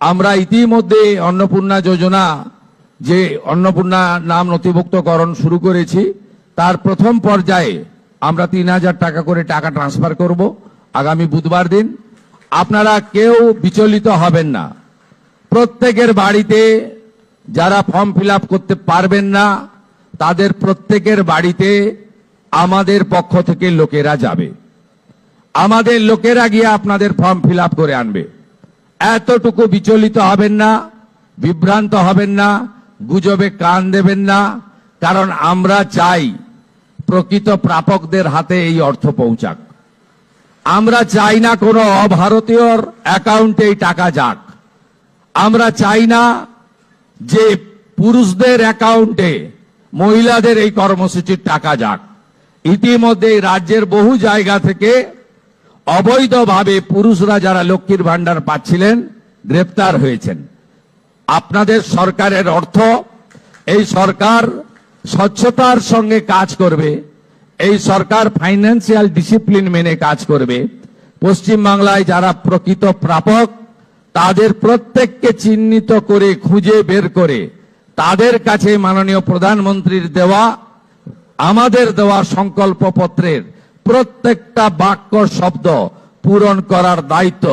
আমরা ইতিমধ্যে অন্নপূর্ণা যোজনা যে অন্নপূর্ণা নাম নথিভুক্তকরণ শুরু করেছি, তার প্রথম পর্যায়ে আমরা ৩,০০০ টাকা করে টাকা ট্রান্সফার করব আগামী বুধবার দিন। আপনারা কেউ বিচলিত হবেন না। প্রত্যেকের বাড়িতে যারা ফর্ম ফিল আপ করতে পারবেন না, তাদের প্রত্যেকের বাড়িতে আমাদের পক্ষ থেকে লোকেরা যাবে। আমাদের লোকেরা গিয়ে আপনাদের ফর্ম ফিল আপ করে আনবে। এতটুকু বিচলিত হবেন না, বিভ্রান্ত হবেন না, গুজবে কান দেবেন না। কারণ আমরা চাই প্রকৃত প্রাপকদের হাতে এই অর্থ পৌঁছাক। আমরা চাই না কোনো অভারতীয়র অ্যাকাউন্টে এই টাকা যাক। আমরা চাই না যে পুরুষদের অ্যাকাউন্টে মহিলাদের এই কর্মসূচির টাকা যাক। ইতিমধ্যে রাজ্যের বহু জায়গা থেকে অবৈধভাবে পুরুষরা যারা লক্ষ্মীর ভান্ডার পাচ্ছিলেন গ্রেপ্তার হয়েছেন। আপনাদের সরকারের অর্থ, এই সরকার স্বচ্ছতার সঙ্গে কাজ করবে, এই সরকার ফাইন্যান্সিয়াল ডিসিপ্লিন মেনে কাজ করবে। পশ্চিমবাংলায় যারা প্রকৃত প্রাপক তাদের প্রত্যেককে চিহ্নিত করে খুঁজে বের করে তাদের কাছে মাননীয় প্রধানমন্ত্রীর দেওয়া, আমাদের দেওয়া সংকল্পপত্রের প্রত্যেকটা বাক্য শব্দ পূরণ করার দায়িত্ব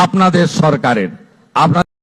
আপনাদের সরকারের। আপনাদের